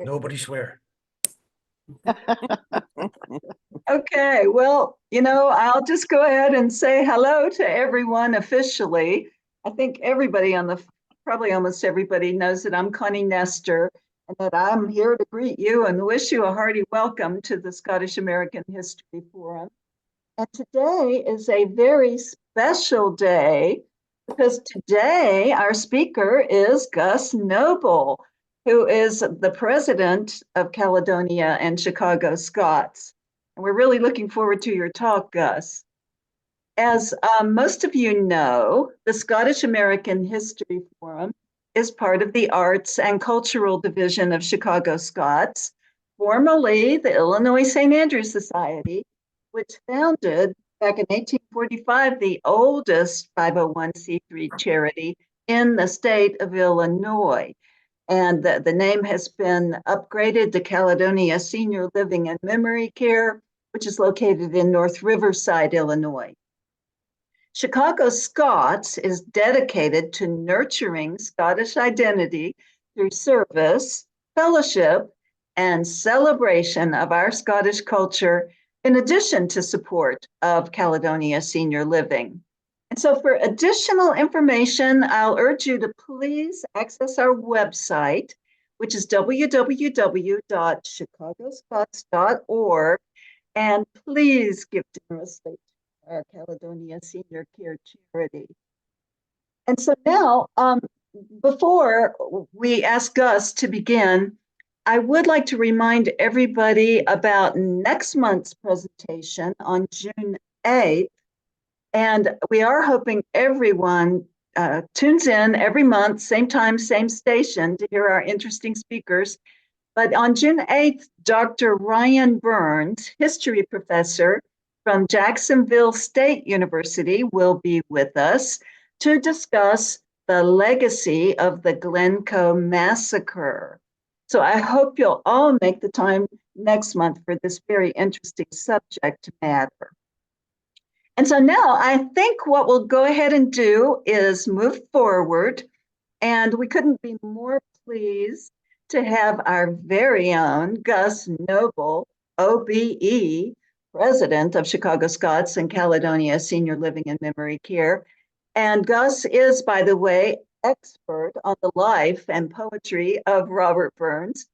Nobody swear. Okay, well, I'll just go ahead and say hello to everyone officially. I think everybody probably almost everybody knows that I'm Connie Nestor and that I'm here to greet you and wish you a hearty welcome to the Scottish American History Forum. And today is a very special day because today our speaker is Gus Noble, who is the president of Caledonia and Chicago Scots. And we're really looking forward to your talk, Gus. As most of you know, the Scottish American History Forum is part of the Arts and Cultural Division of Chicago Scots, formerly the Illinois St. Andrews Society, which founded back in 1845 the oldest 501c3 charity in the state of Illinois. And the name has been upgraded to Caledonia Senior Living and Memory Care, which is located in North Riverside, Illinois. Chicago Scots is dedicated to nurturing Scottish identity through service, fellowship, and celebration of our Scottish culture, in addition to support of Caledonia Senior Living. And so for additional information, I'll urge you to please access our website, which is www.chicagoscots.org, and please give generously to our Caledonia Senior Care Charity. And so now, before we ask Gus to begin, I would like to remind everybody about next month's presentation on June 8th. And we are hoping everyone tunes in every month, same time, same station, to hear our interesting speakers. But on June 8th, Dr. Ryan Burns, history professor from Jacksonville State University, will be with us to discuss the legacy of the Glencoe Massacre. So I hope you'll all make the time next month for this very interesting subject matter. And so now I think what we'll go ahead and do is move forward, and we couldn't be more pleased to have our very own Gus Noble, OBE, president of Chicago Scots and Caledonia Senior Living and Memory Care. And Gus is, by the way, expert on the life and poetry of Robert Burns.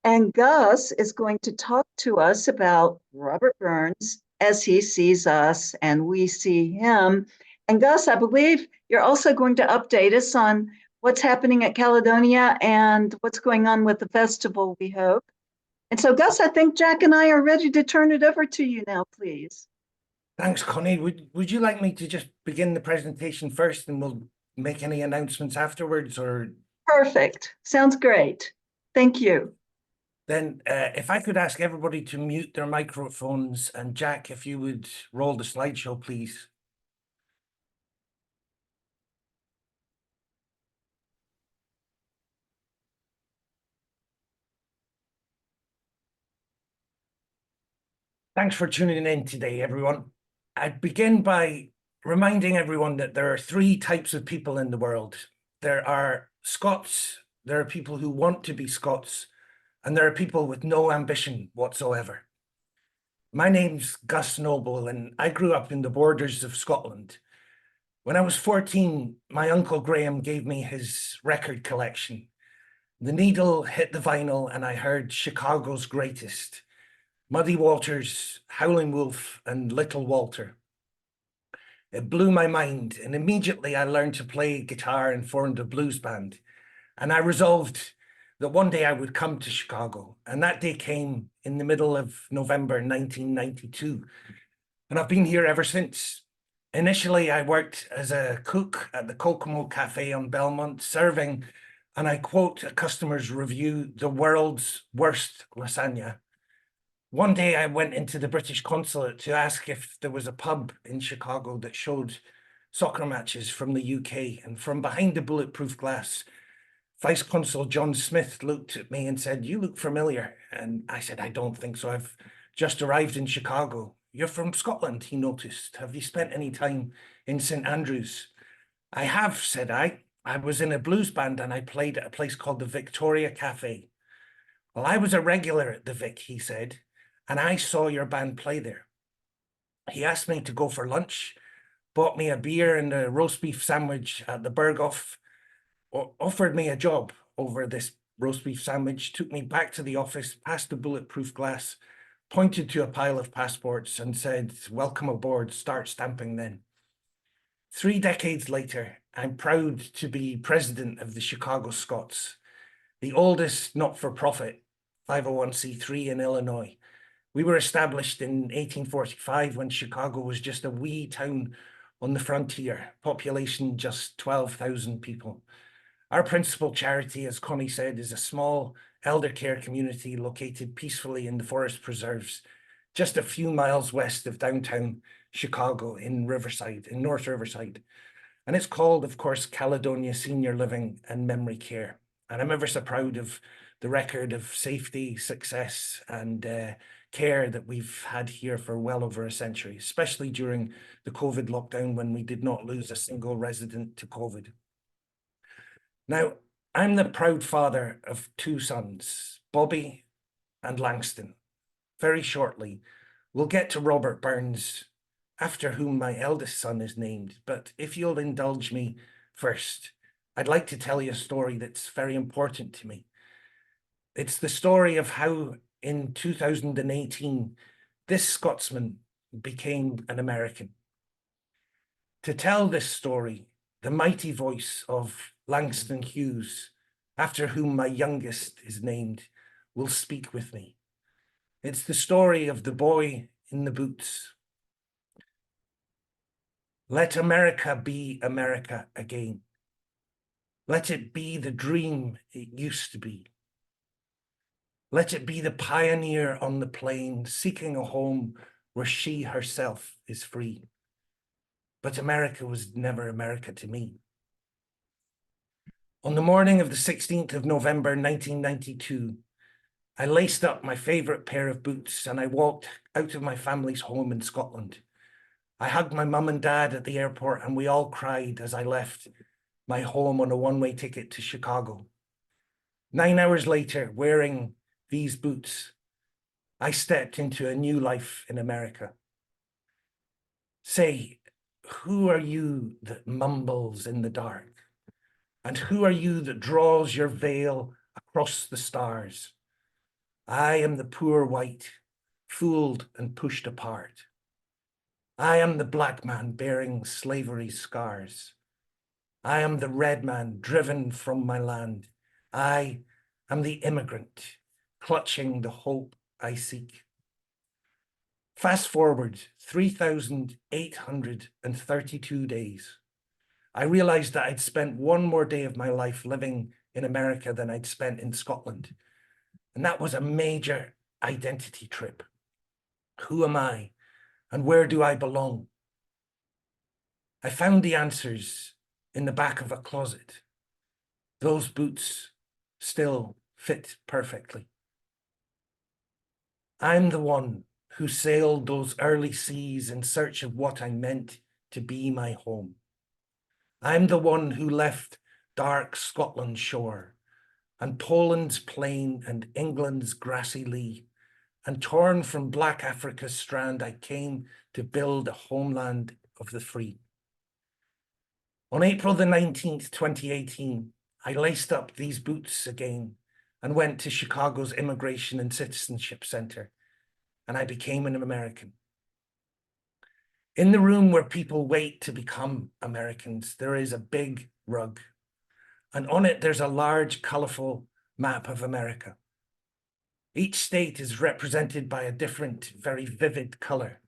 And Gus is going to talk to us about Robert Burns as he sees us and we see him. And Gus, I believe you're also going to update us on what's happening at Caledonia and what's going on with the festival, we hope. And so Gus, I think Jack and I are ready to turn it over to you now, please. Thanks, Connie. Would you like me to just begin the presentation first and we'll make any announcements afterwards, or? Perfect. Sounds great. Thank you. Then if I could ask everybody to mute their microphones, and Jack, if you would roll the slideshow, please. Thanks for tuning in today, everyone. I'd begin by reminding everyone that there are three types of people in the world. There are Scots, there are people who want to be Scots, and there are people with no ambition whatsoever. My name's Gus Noble, and I grew up in the borders of Scotland. When I was 14, my uncle Graham gave me his record collection. The needle hit the vinyl and I heard Chicago's Greatest, Muddy Waters, Howlin' Wolf, and Little Walter. It blew my mind, and immediately I learned to play guitar and formed a blues band. And I resolved that one day I would come to Chicago, and that day came in the middle of November 1992. And I've been here ever since. Initially, I worked as a cook at the Kokomo Cafe on Belmont, serving, and I quote a customer's review, the world's worst lasagna. One day I went into the British consulate to ask if there was a pub in Chicago that showed soccer matches from the UK, and from behind the bulletproof glass, Vice Consul John Smith looked at me and said, "You look familiar." And I said, "I don't think so. I've just arrived in Chicago." "You're from Scotland," he noticed. "Have you spent any time in St. Andrews?" "I have," said I. "I was in a blues band and I played at a place called the Victoria Cafe." Well, I was a regular at the Vic, he said, and I saw your band play there. He asked me to go for lunch, bought me a beer and a roast beef sandwich at the Berghoff, offered me a job over this roast beef sandwich, took me back to the office, past the bulletproof glass, pointed to a pile of passports and said, "Welcome aboard, start stamping then." 3 decades later, I'm proud to be president of the Chicago Scots, the oldest not-for-profit 501c3 in Illinois. We were established in 1845 when Chicago was just a wee town on the frontier, population just 12,000 people. Our principal charity, as Connie said, is a small elder care community located peacefully in the forest preserves, just a few miles west of downtown Chicago in Riverside, in North Riverside. And it's called, of course, Caledonia Senior Living and Memory Care. And I'm ever so proud of the record of safety, success, and care that we've had here for well over a century, especially during the COVID lockdown when we did not lose a single resident to COVID. Now, I'm the proud father of 2 sons, Bobby and Langston. Very shortly, we'll get to Robert Burns, after whom my eldest son is named. But if you'll indulge me first, I'd like to tell you a story that's very important to me. It's the story of how in 2018, this Scotsman became an American. To tell this story, the mighty voice of Langston Hughes, after whom my youngest is named, will speak with me. It's the story of the boy in the boots. Let America be America again. Let it be the dream it used to be. Let it be the pioneer on the plain, seeking a home where she herself is free. But America was never America to me. On the morning of the 16th of November, 1992, I laced up my favorite pair of boots and I walked out of my family's home in Scotland. I hugged my mum and dad at the airport and we all cried as I left my home on a one-way ticket to Chicago. 9 hours later, wearing these boots, I stepped into a new life in America. Say, who are you that mumbles in the dark? And who are you that draws your veil across the stars? I am the poor white, fooled and pushed apart. I am the black man bearing slavery's scars. I am the red man driven from my land. I am the immigrant clutching the hope I seek. Fast forward 3,832 days. I realized that I'd spent one more day of my life living in America than I'd spent in Scotland. And that was a major identity trip. Who am I and where do I belong? I found the answers in the back of a closet. Those boots still fit perfectly. I'm the one who sailed those early seas in search of what I meant to be my home. I'm the one who left dark Scotland's shore and Poland's plain and England's grassy lea, and torn from black Africa's strand, I came to build a homeland of the free. On April the 19th, 2018, I laced up these boots again and went to Chicago's Immigration and Citizenship Center, and I became an American. In the room where people wait to become Americans, there is a big rug, and on it there's a large, colorful map of America. Each state is represented by a different, very vivid color.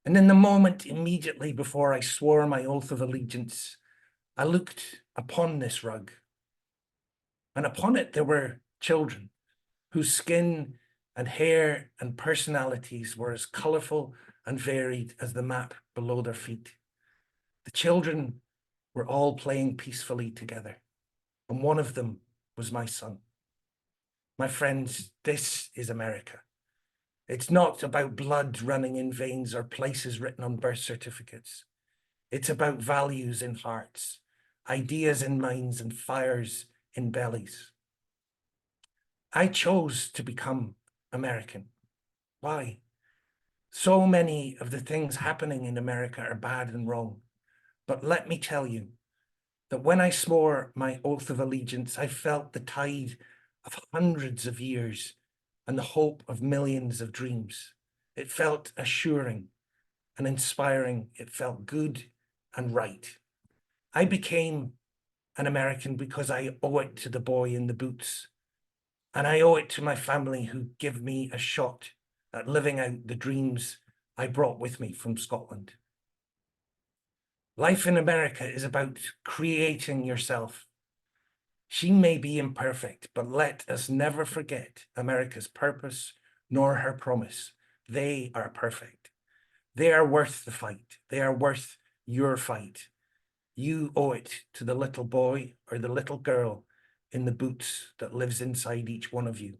And in the moment immediately before I swore my oath of allegiance, I looked upon this rug, and upon it there were children whose skin and hair and personalities were as colorful and varied as the map below their feet. The children were all playing peacefully together, and one of them was my son. My friends, this is America. It's not about blood running in veins or places written on birth certificates. It's about values in hearts, ideas in minds, and fires in bellies. I chose to become American. Why? So many of the things happening in America are bad and wrong. But let me tell you that when I swore my oath of allegiance, I felt the tide of hundreds of years and the hope of millions of dreams. It felt assuring and inspiring. It felt good and right. I became an American because I owe it to the boy in the boots. And I owe it to my family who give me a shot at living out the dreams I brought with me from Scotland. Life in America is about creating yourself. She may be imperfect, but let us never forget America's purpose nor her promise. They are perfect. They are worth the fight. They are worth your fight. You owe it to the little boy or the little girl in the boots that lives inside each one of you.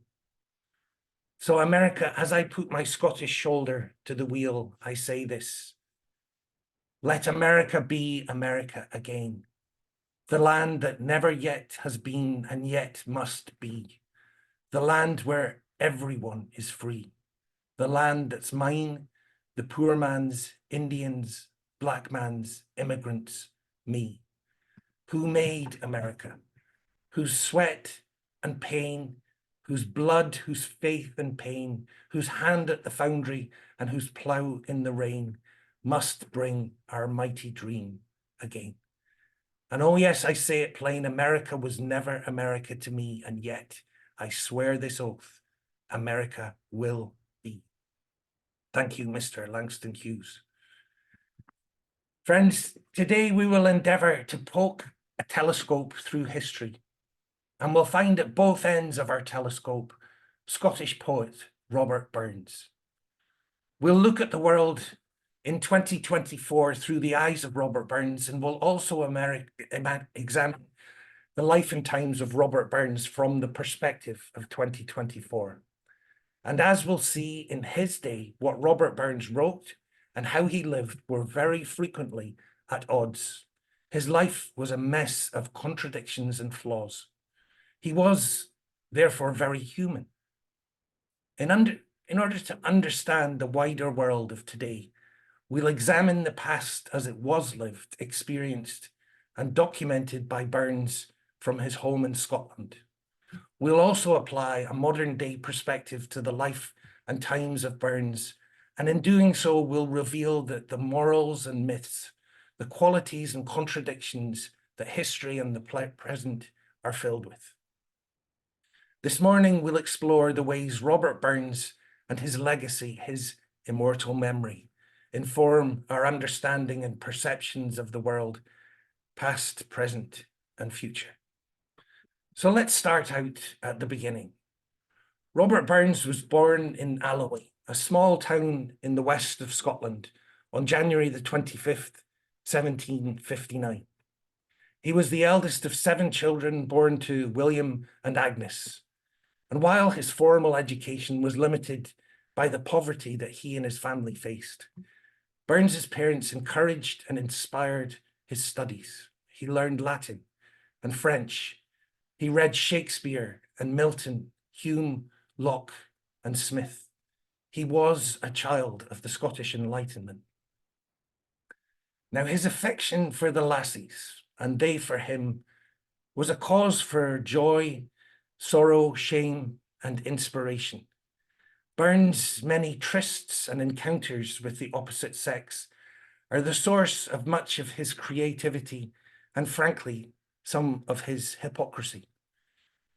So America, as I put my Scottish shoulder to the wheel, I say this: let America be America again, the land that never yet has been and yet must be, the land where everyone is free, the land that's mine, the poor man's, Indians, black man's, immigrants, me. Who made America? Whose sweat and pain, whose blood, whose faith and pain, whose hand at the foundry and whose plough in the rain must bring our mighty dream again. And oh yes, I say it plain, America was never America to me, and yet I swear this oath, America will be. Thank you, Mr. Langston Hughes. Friends, today we will endeavour to poke a telescope through history, and we'll find at both ends of our telescope Scottish poet Robert Burns. We'll look at the world in 2024 through the eyes of Robert Burns, and we'll also examine the life and times of Robert Burns from the perspective of 2024. And as we'll see in his day, what Robert Burns wrote and how he lived were very frequently at odds. His life was a mess of contradictions and flaws. He was, therefore, very human. In order to understand the wider world of today, we'll examine the past as it was lived, experienced, and documented by Burns from his home in Scotland. We'll also apply a modern-day perspective to the life and times of Burns, and in doing so, we'll reveal that the morals and myths, the qualities and contradictions that history and the present are filled with. This morning, we'll explore the ways Robert Burns and his legacy, his immortal memory, inform our understanding and perceptions of the world, past, present, and future. So let's start out at the beginning. Robert Burns was born in Alloway, a small town in the west of Scotland, on January the 25th, 1759. He was the eldest of 7 children born to William and Agnes. And while his formal education was limited by the poverty that he and his family faced, Burns's parents encouraged and inspired his studies. He learned Latin and French. He read Shakespeare and Milton, Hume, Locke, and Smith. He was a child of the Scottish Enlightenment. Now, his affection for the lassies, and they for him, was a cause for joy, sorrow, shame, and inspiration. Burns' many trysts and encounters with the opposite sex are the source of much of his creativity and, frankly, some of his hypocrisy.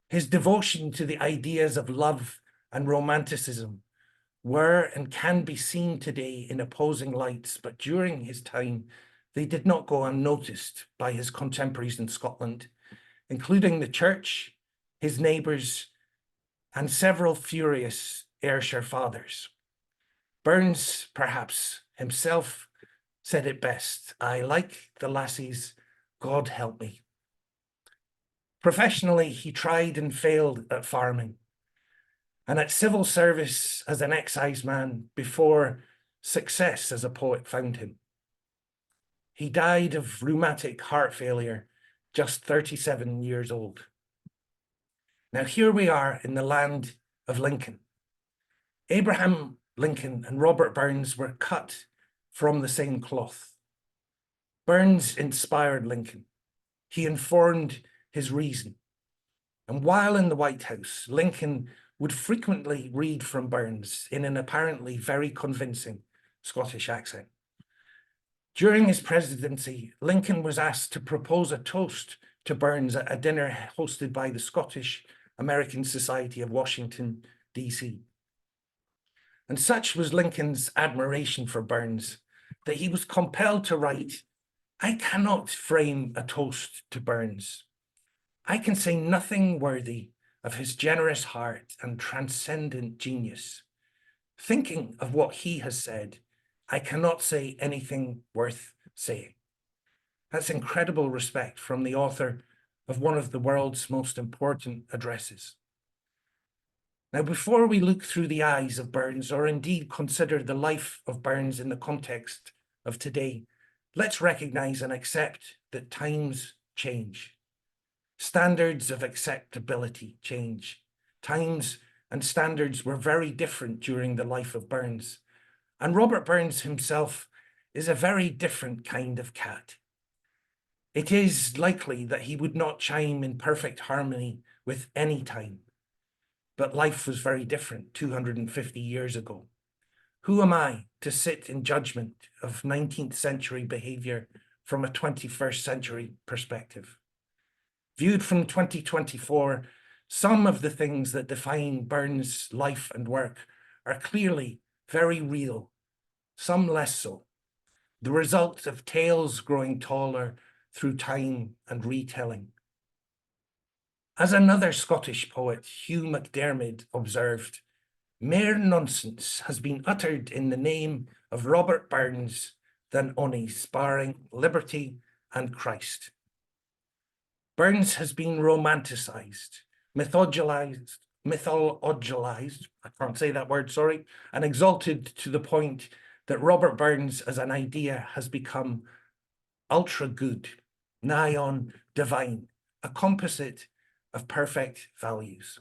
His devotion to the ideas of love and romanticism were and can be seen today in opposing lights, but during his time, they did not go unnoticed by his contemporaries in Scotland, including the church, his neighbours, and several furious Ayrshire fathers. Burns, perhaps himself, said it best: "I like the lassies, God help me." Professionally, he tried and failed at farming and at civil service as an exciseman before success as a poet found him. He died of rheumatic heart failure, just 37 years old. Now, here we are in the land of Lincoln. Abraham Lincoln and Robert Burns were cut from the same cloth. Burns inspired Lincoln. He informed his reason. And while in the White House, Lincoln would frequently read from Burns in an apparently very convincing Scottish accent. During his presidency, Lincoln was asked to propose a toast to Burns at a dinner hosted by the Scottish American Society of Washington, D.C. And such was Lincoln's admiration for Burns that he was compelled to write, "I cannot frame a toast to Burns. I can say nothing worthy of his generous heart and transcendent genius. Thinking of what he has said, I cannot say anything worth saying." That's incredible respect from the author of one of the world's most important addresses. Now, before we look through the eyes of Burns, or indeed consider the life of Burns in the context of today, let's recognize and accept that times change. Standards of acceptability change. Times and standards were very different during the life of Burns. And Robert Burns himself is a very different kind of cat. It is likely that he would not chime in perfect harmony with any time. But life was very different 250 years ago. Who am I to sit in judgment of 19th century behavior from a 21st century perspective? Viewed from 2024, some of the things that define Burns' life and work are clearly very real, some less so. The result of tales growing taller through time and retelling. As another Scottish poet, Hugh MacDiarmid, observed, "Mair nonsense has been uttered in the name of Robert Burns than ony sparring liberty and Christ." Burns has been romanticized, mythologized, I can't say that word, sorry, and exalted to the point that Robert Burns as an idea has become ultra good, nigh on divine, a composite of perfect values.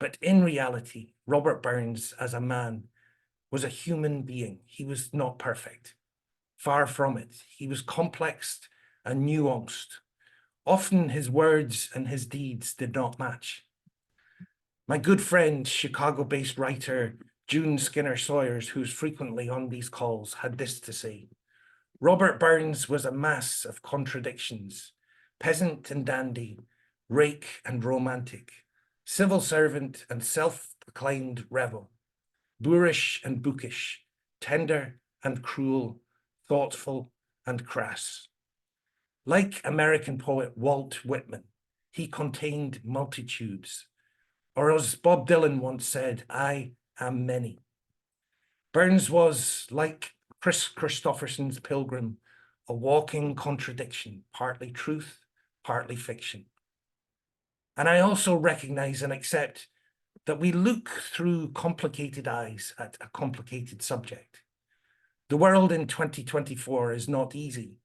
But in reality, Robert Burns as a man was a human being. He was not perfect. Far from it. He was complex and nuanced. Often his words and his deeds did not match. My good friend, Chicago-based writer June Skinner Sawyers, who's frequently on these calls, had this to say: "Robert Burns was a mass of contradictions, peasant and dandy, rake and romantic, civil servant and self-proclaimed rebel, boorish and bookish, tender and cruel, thoughtful and crass. Like American poet Walt Whitman, he contained multitudes, or as Bob Dylan once said, I am many." Burns was, like Chris Christopherson's Pilgrim, a walking contradiction, partly truth, partly fiction. And I also recognize and accept that we look through complicated eyes at a complicated subject. The world in 2024 is not easy.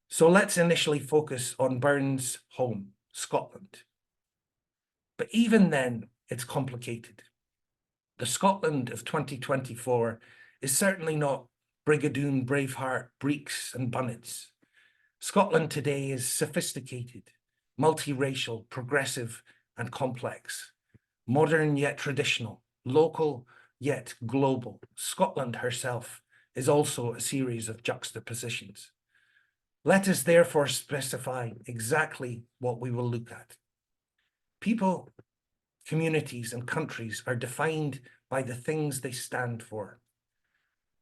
So let's initially focus on Burns' home, Scotland. But even then, it's complicated. The Scotland of 2024 is certainly not Brigadoon, Braveheart, Breeks and Bunnets. Scotland today is sophisticated, multiracial, progressive and complex, modern yet traditional, local yet global. Scotland herself is also a series of juxtapositions. Let us therefore specify exactly what we will look at. People, communities and countries are defined by the things they stand for.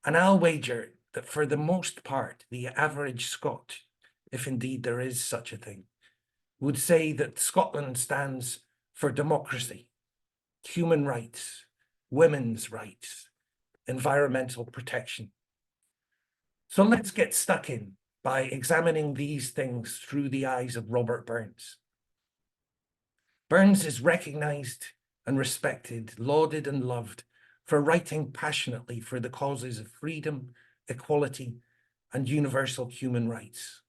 And I'll wager that for the most part, the average Scot, if indeed there is such a thing, would say that Scotland stands for democracy, human rights, women's rights, environmental protection. So let's get stuck in by examining these things through the eyes of Robert Burns. Burns is recognized and respected, lauded and loved for writing passionately for the causes of freedom, equality, and universal human rights.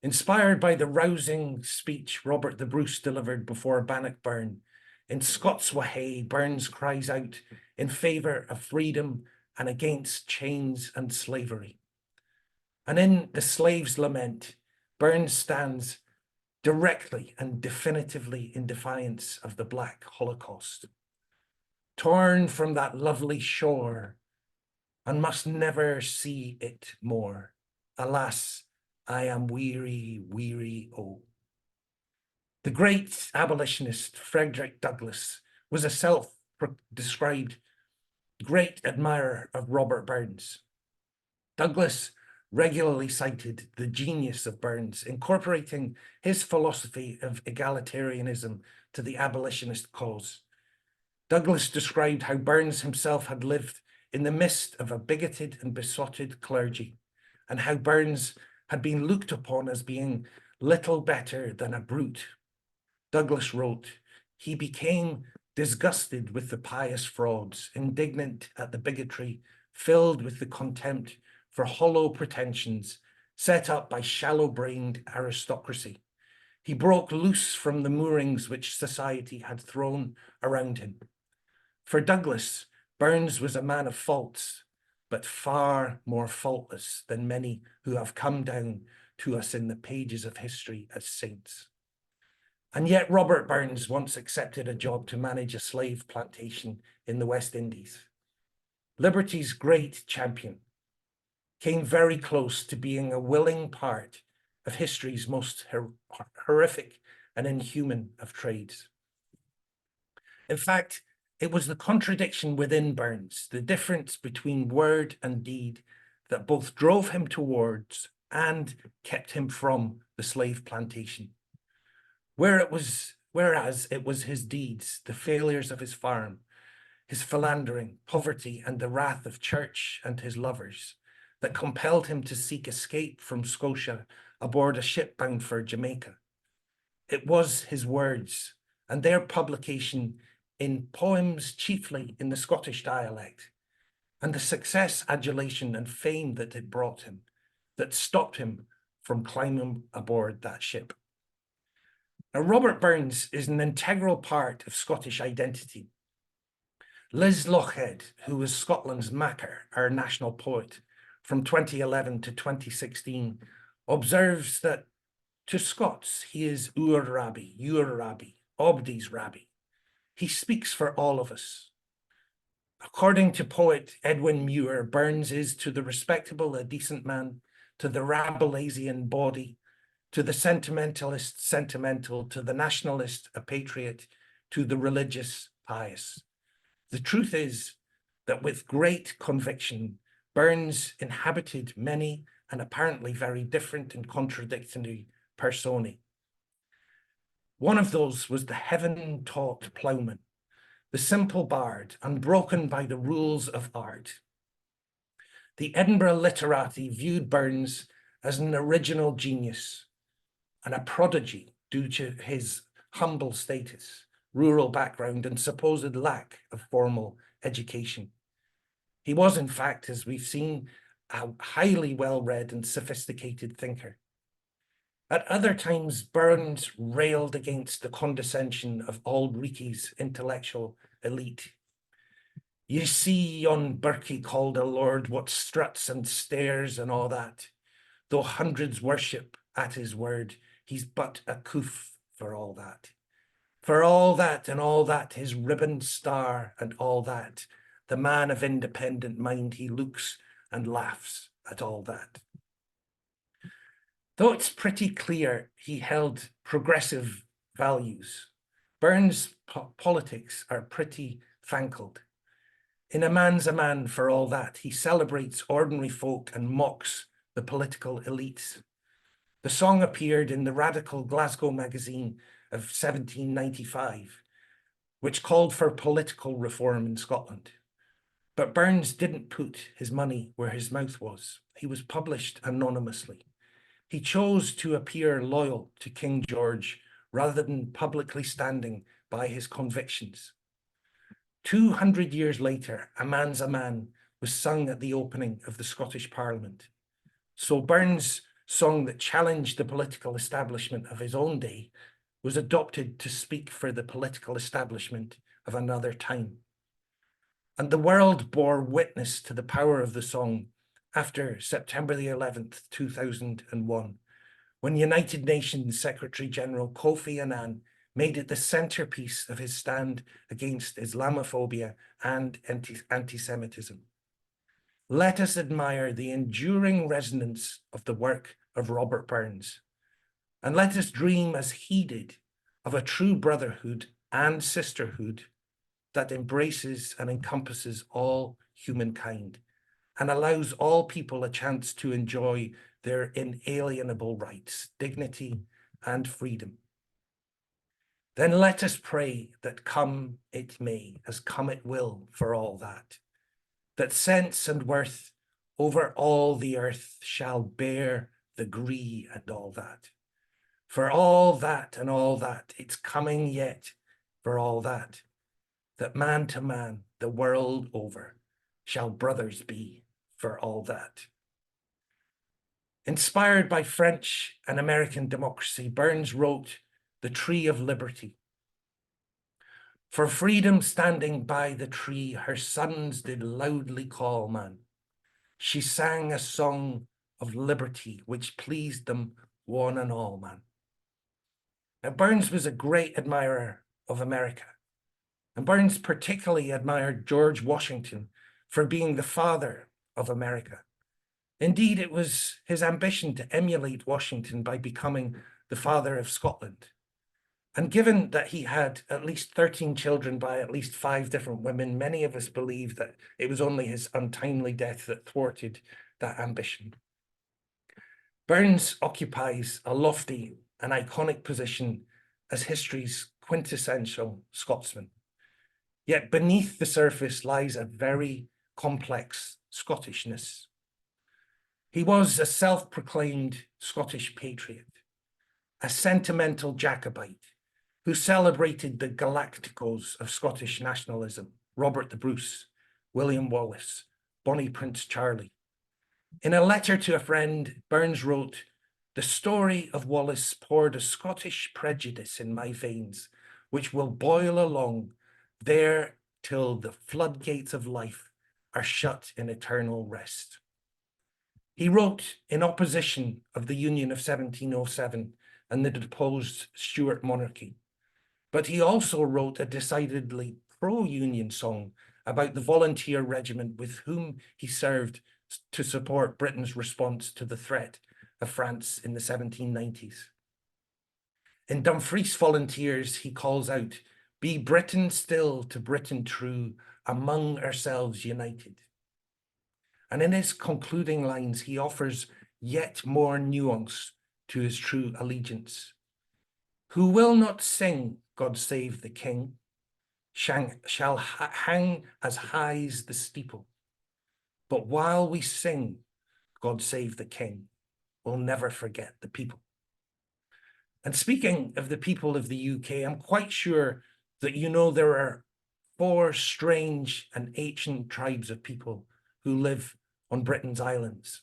Inspired by the rousing speech Robert the Bruce delivered before Bannockburn, in Scots Wahey, Burns cries out in favour of freedom and against chains and slavery. And in The Slave's Lament, Burns stands directly and definitively in defiance of the Black Holocaust. Torn from that lovely shore, and must never see it more. Alas, I am weary, weary, oh. The great abolitionist Frederick Douglass was a self-described great admirer of Robert Burns. Douglass regularly cited the genius of Burns, incorporating his philosophy of egalitarianism to the abolitionist cause. Douglass described how Burns himself had lived in the midst of a bigoted and besotted clergy, and how Burns had been looked upon as being little better than a brute. Douglass wrote, he became disgusted with the pious frauds, indignant at the bigotry, filled with the contempt for hollow pretensions set up by shallow-brained aristocracy. He broke loose from the moorings which society had thrown around him. For Douglass, Burns was a man of faults, but far more faultless than many who have come down to us in the pages of history as saints. And yet Robert Burns once accepted a job to manage a slave plantation in the West Indies. Liberty's great champion came very close to being a willing part of history's most horrific and inhuman of trades. In fact, it was the contradiction within Burns, the difference between word and deed, that both drove him towards and kept him from the slave plantation. Whereas it was his deeds, the failures of his farm, his philandering, poverty, and the wrath of church and his lovers that compelled him to seek escape from Scotia aboard a ship bound for Jamaica. It was his words and their publication in poems chiefly in the Scottish dialect, and the success, adulation, and fame that it brought him that stopped him from climbing aboard that ship. Now, Robert Burns is an integral part of Scottish identity. Liz Lochhead, who was Scotland's Macker, our national poet, from 2011 to 2016, observes that to Scots, he is Ur Rabbi, your Rabbi, Obdi's Rabbi. He speaks for all of us. According to poet Edwin Muir, Burns is to the respectable a decent man, to the Rabelaisian body, to the sentimentalist sentimental, to the nationalist a patriot, to the religious pious. The truth is that with great conviction, Burns inhabited many and apparently very different and contradictory personae. One of those was the heaven-taught ploughman, the simple bard, unbroken by the rules of art. The Edinburgh literati viewed Burns as an original genius and a prodigy due to his humble status, rural background, and supposed lack of formal education. He was, in fact, as we've seen, a highly well-read and sophisticated thinker. At other times, Burns railed against the condescension of Auld Reekie's intellectual elite. You see yon birkie called a lord, what struts and stares and all that. Though hundreds worship at his word, he's but a coof for all that. For all that and all that, his ribboned star and all that, the man of independent mind, he looks and laughs at all that. Though it's pretty clear he held progressive values, Burns' politics are pretty fankled. In A Man's a Man for all that, he celebrates ordinary folk and mocks the political elites. The song appeared in the radical Glasgow magazine of 1795, which called for political reform in Scotland. But Burns didn't put his money where his mouth was. He was published anonymously. He chose to appear loyal to King George rather than publicly standing by his convictions. 200 years later, A Man's a Man was sung at the opening of the Scottish Parliament. So Burns song that challenged the political establishment of his own day, was adopted to speak for the political establishment of another time. And the world bore witness to the power of the song after September the 11th, 2001, when United Nations Secretary General Kofi Annan made it the centerpiece of his stand against Islamophobia and anti-Semitism. Let us admire the enduring resonance of the work of Robert Burns, and let us dream as he did of a true brotherhood and sisterhood that embraces and encompasses all humankind and allows all people a chance to enjoy their inalienable rights, dignity, and freedom. Then let us pray that come it may, as come it will for all that sense and worth over all the earth shall bear the gree and all that. For all that and all that, it's coming yet for all that man to man, the world over, shall brothers be for all that. Inspired by French and American democracy, Burns wrote The Tree of Liberty. For freedom standing by the tree, her sons did loudly call, man. She sang a song of liberty, which pleased them one and all, man. Now, Burns was a great admirer of America, and Burns particularly admired George Washington for being the father of America. Indeed, it was his ambition to emulate Washington by becoming the father of Scotland. And given that he had at least 13 children by at least 5 different women, many of us believe that it was only his untimely death that thwarted that ambition. Burns occupies a lofty and iconic position as history's quintessential Scotsman. Yet beneath the surface lies a very complex Scottishness. He was a self-proclaimed Scottish patriot, a sentimental Jacobite who celebrated the Galacticos of Scottish nationalism, Robert the Bruce, William Wallace, Bonnie Prince Charlie. In a letter to a friend, Burns wrote, "The story of Wallace poured a Scottish prejudice in my veins, which will boil along there till the floodgates of life are shut in eternal rest." He wrote in opposition of the Union of 1707 and the deposed Stuart monarchy, but he also wrote a decidedly pro-Union song about the volunteer regiment with whom he served to support Britain's response to the threat of France in the 1790s. In Dumfries Volunteers, he calls out, "Be Britain still to Britain true, among ourselves united." And in his concluding lines, he offers yet more nuance to his true allegiance. Who will not sing God Save the King shall hang as high's the steeple. But while we sing God Save the King, we'll never forget the people. And speaking of the people of the UK, I'm quite sure that you know there are 4 strange and ancient tribes of people who live on Britain's islands.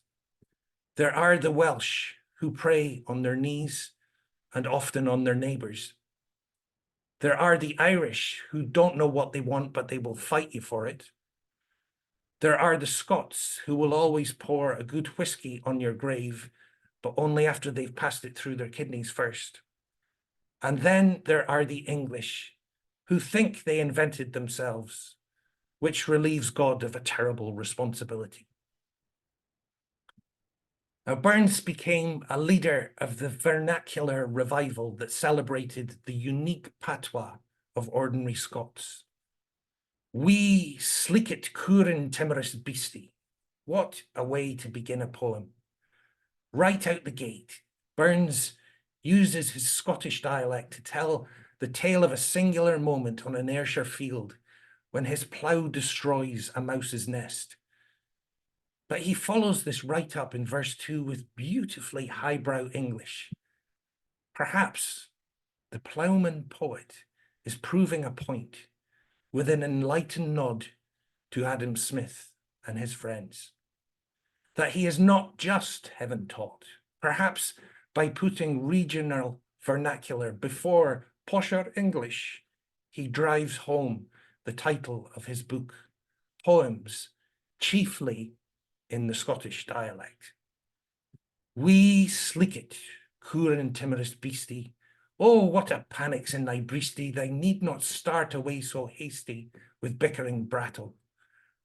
There are the Welsh, who pray on their knees and often on their neighbours. There are the Irish, who don't know what they want, but they will fight you for it. There are the Scots, who will always pour a good whiskey on your grave, but only after they've passed it through their kidneys first. And then there are the English, who think they invented themselves, which relieves God of a terrible responsibility. Now, Burns became a leader of the vernacular revival that celebrated the unique patois of ordinary Scots. "We sleekit coorin timorous beastie." What a way to begin a poem. Right out the gate, Burns uses his Scottish dialect to tell the tale of a singular moment on an Ayrshire field when his plough destroys a mouse's nest. But he follows this right up in verse 2 with beautifully highbrow English. Perhaps the ploughman poet is proving a point with an enlightened nod to Adam Smith and his friends, that he is not just heaven taught, perhaps by putting regional vernacular before posher English, he drives home the title of his book, Poems, chiefly in the Scottish dialect. We sleek it, coor and timorous beastie. Oh, what a panic's in thy breastie, thou need not start away so hasty with bickering brattle.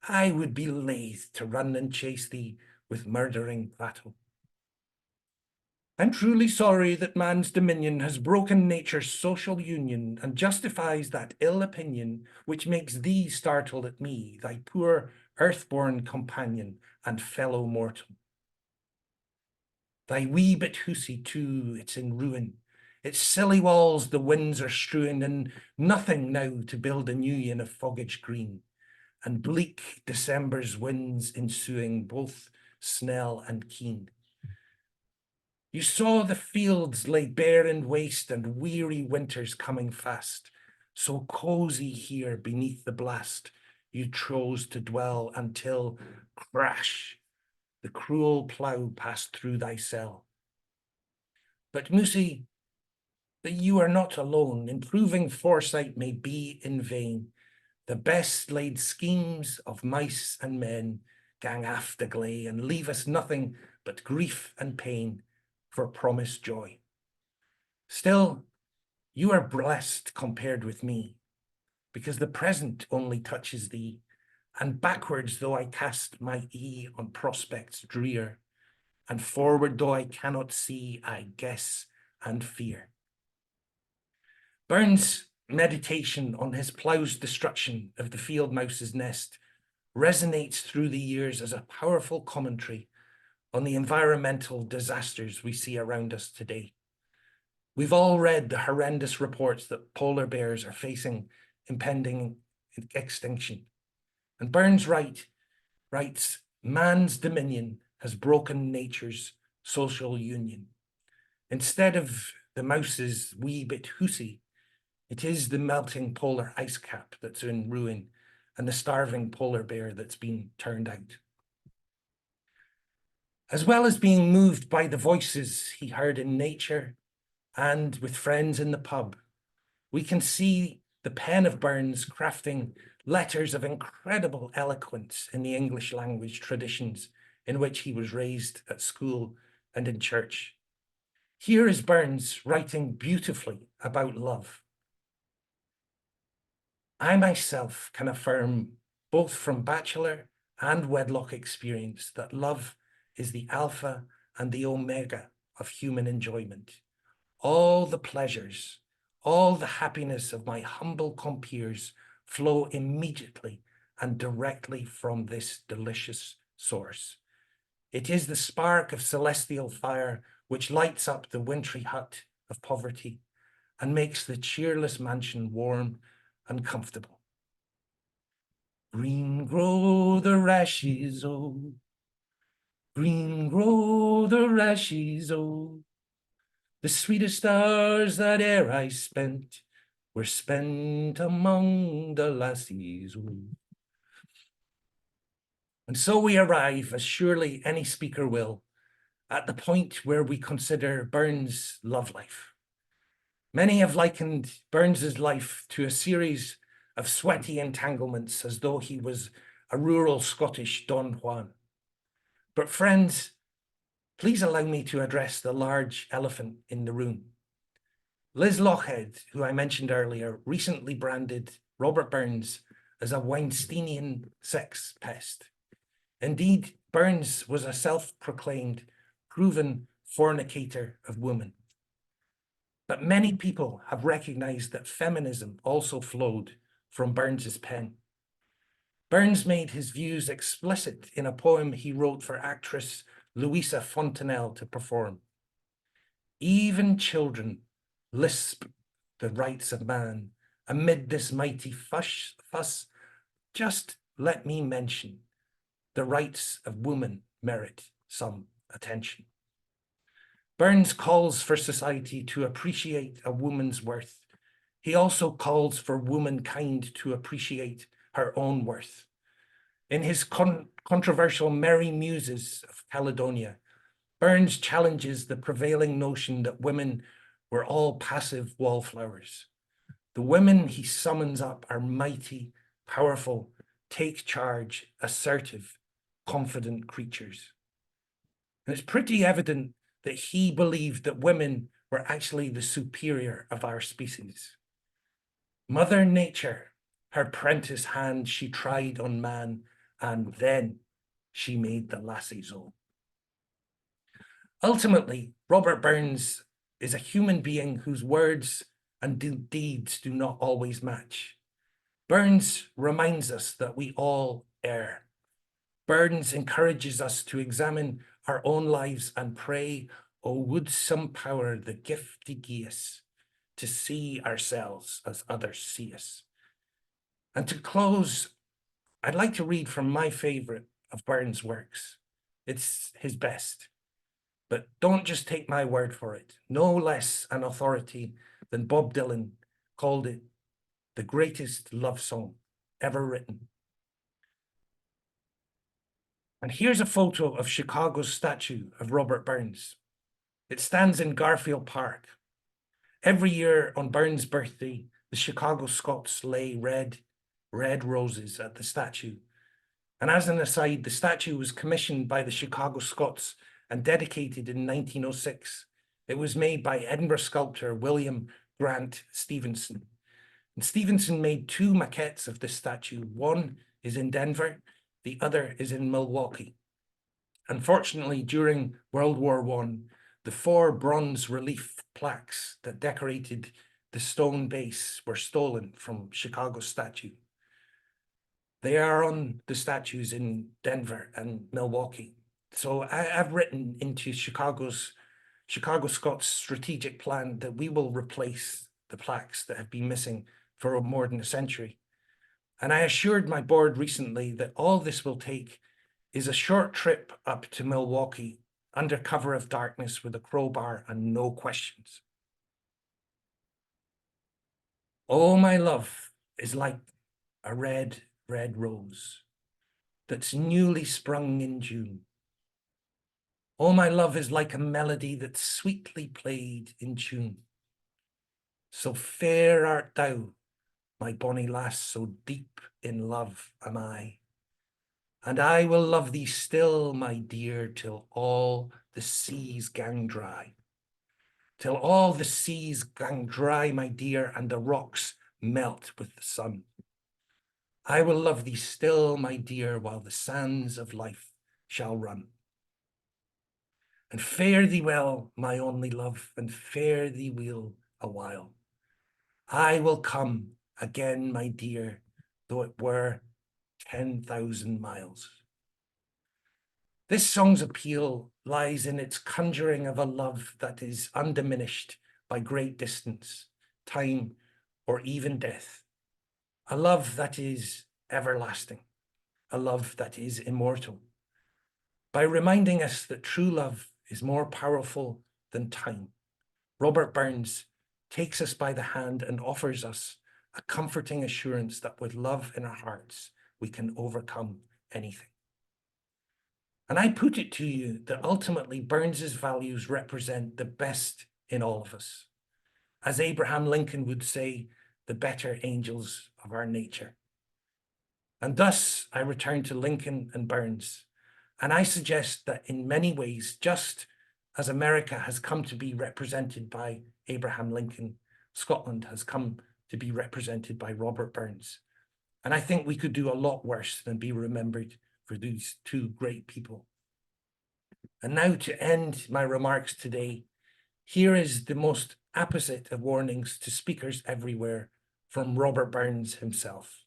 I would be laith to run and chase thee with murdering battle. I'm truly sorry that man's dominion has broken nature's social union and justifies that ill opinion which makes thee startle at me, thy poor earth-born companion and fellow mortal. Thy wee bit hoosie too, it's in ruin. Its silly walls the winds are strewing, and nothing now to build anew in a foggage green. And bleak December's winds ensuing, both snell and keen. You saw the fields lay bare and waste, and weary winters coming fast. So cozy here beneath the blast, you chose to dwell until, crash, the cruel plough passed through thy cell. But Moosey, that you are not alone, improving foresight may be in vain. The best laid schemes of mice and men gang aft agley and leave us nothing but grief and pain for promised joy. Still, you are blessed compared with me, because the present only touches thee, and backwards though I cast my on prospects drear, and forward though I cannot see, I guess and fear. Burns' meditation on his plough's destruction of the field mouse's nest resonates through the years as a powerful commentary on the environmental disasters we see around us today. We've all read the horrendous reports that polar bears are facing impending extinction. And Burns writes, man's dominion has broken nature's social union. Instead of the mouse's wee bit hoosie, it is the melting polar ice cap that's in ruin and the starving polar bear that's been turned out. As well as being moved by the voices he heard in nature and with friends in the pub, we can see the pen of Burns crafting letters of incredible eloquence in the English language traditions in which he was raised at school and in church. Here is Burns writing beautifully about love. I myself can affirm, both from bachelor and wedlock experience, that love is the alpha and the omega of human enjoyment. All the pleasures, all the happiness of my humble compeers flow immediately and directly from this delicious source. It is the spark of celestial fire which lights up the wintry hut of poverty and makes the cheerless mansion warm and comfortable. Green grow the rashes, oh, green grow the rashes, oh. The sweetest hours that e'er I spent were spent among the lassies, oh. And so we arrive, as surely any speaker will, at the point where we consider Burns' love life. Many have likened Burns's life to a series of sweaty entanglements as though he was a rural Scottish Don Juan. But friends, please allow me to address the large elephant in the room. Liz Lochhead, who I mentioned earlier, recently branded Robert Burns as a Weinsteinian sex pest. Indeed, Burns was a self-proclaimed, proven fornicator of women. But many people have recognized that feminism also flowed from Burns's pen. Burns made his views explicit in a poem he wrote for actress Louisa Fontanelle to perform. Even children lisp the rights of man amid this mighty fuss. Just let me mention the rights of woman merit some attention. Burns calls for society to appreciate a woman's worth. He also calls for womankind to appreciate her own worth. In his controversial Merry Muses of Caledonia, Burns challenges the prevailing notion that women were all passive wallflowers. The women he summons up are mighty, powerful, take charge, assertive, confident creatures. And it's pretty evident that he believed that women were actually the superior of our species. Mother Nature, her prentice hand she tried on man, and then she made the lassie's own. Ultimately, Robert Burns is a human being whose words and deeds do not always match. Burns reminds us that we all err. Burns encourages us to examine our own lives and pray, "Oh, would some power the gift to gie us, to see ourselves as others see us." And to close, I'd like to read from my favorite of Burns' works. It's his best. But don't just take my word for it. No less an authority than Bob Dylan called it the greatest love song ever written. And here's a photo of Chicago's statue of Robert Burns. It stands in Garfield Park. Every year on Burns' birthday, the Chicago Scots lay red roses at the statue. And as an aside, the statue was commissioned by the Chicago Scots and dedicated in 1906. It was made by Edinburgh sculptor William Grant Stevenson. And Stevenson made two maquettes of this statue. One is in Denver, the other is in Milwaukee. Unfortunately, during World War I, the 4 bronze relief plaques that decorated the stone base were stolen from Chicago's statue. They are on the statues in Denver and Milwaukee. So I've written into Chicago Scots strategic plan that we will replace the plaques that have been missing for more than a century. And I assured my board recently that all this will take is a short trip up to Milwaukee under cover of darkness with a crowbar and no questions. Oh, my love is like a red rose that's newly sprung in June. Oh, my love is like a melody that's sweetly played in tune. So fair art thou, my bonny lass, so deep in love am I. And I will love thee still, my dear, till all the seas gang dry. Till all the seas gang dry, my dear, and the rocks melt with the sun. I will love thee still, my dear, while the sands of life shall run. And fare thee well, my only love, and fare thee weel a while. I will come again, my dear, though it were 10,000 miles. This song's appeal lies in its conjuring of a love that is undiminished by great distance, time, or even death. A love that is everlasting, a love that is immortal. By reminding us that true love is more powerful than time, Robert Burns takes us by the hand and offers us a comforting assurance that with love in our hearts, we can overcome anything. And I put it to you that ultimately Burns's values represent the best in all of us. As Abraham Lincoln would say, the better angels of our nature. And thus I return to Lincoln and Burns. And I suggest that in many ways, just as America has come to be represented by Abraham Lincoln, Scotland has come to be represented by Robert Burns. And I think we could do a lot worse than be remembered for these two great people. And now to end my remarks today, here is the most apposite of warnings to speakers everywhere from Robert Burns himself.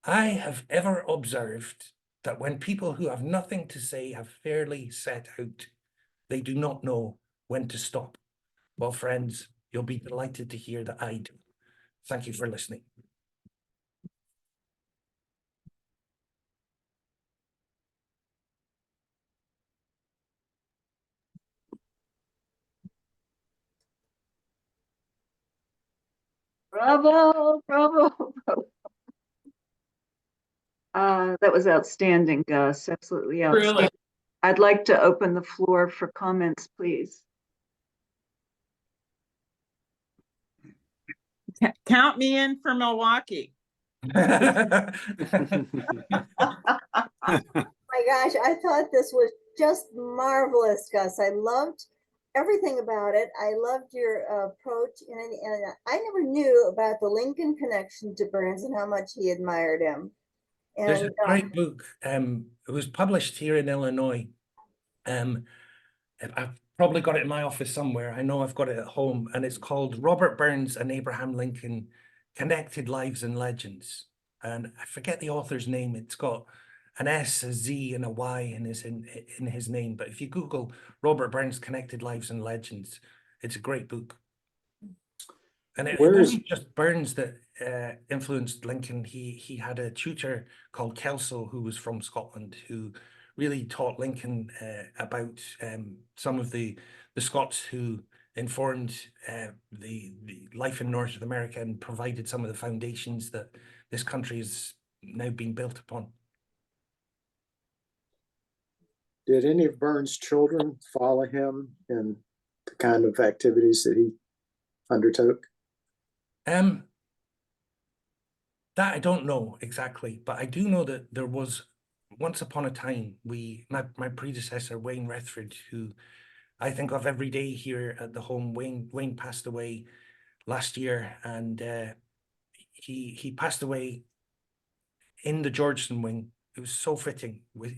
I have ever observed that when people who have nothing to say have fairly set out, they do not know when to stop. Well, friends, you'll be delighted to hear that I do. Thank you for listening. Bravo, bravo, bravo. That was outstanding, Gus. Absolutely outstanding. Really? I'd like to open the floor for comments, please. Count me in for Milwaukee. My gosh, I thought this was just marvelous, Gus. I loved everything about it. I loved your approach, and I never knew about the Lincoln connection to Burns and how much he admired him. There's And a great book. It was published here in Illinois. I've probably got it in my office somewhere. I know I've got it at home, and it's called Robert Burns and Abraham Lincoln: Connected Lives and Legends. And I forget the author's name. It's got an S, a Z, and a Y in his name. But if you Google Robert Burns Connected Lives and Legends, it's a great book. And it wasn't just Burns that influenced Lincoln. He had a tutor called Kelso who was from Scotland, who really taught Lincoln about some of the Scots who informed the life in North America and provided some of the foundations that this country is now being built upon. Did any of Burns' children follow him in the kind of activities that he undertook? That I don't know exactly, but I do know that there was once upon a time my predecessor Wayne Rethford, who I think of every day here at the home. Wayne passed away last year, and he passed away in the Georgeson wing. It was so fitting with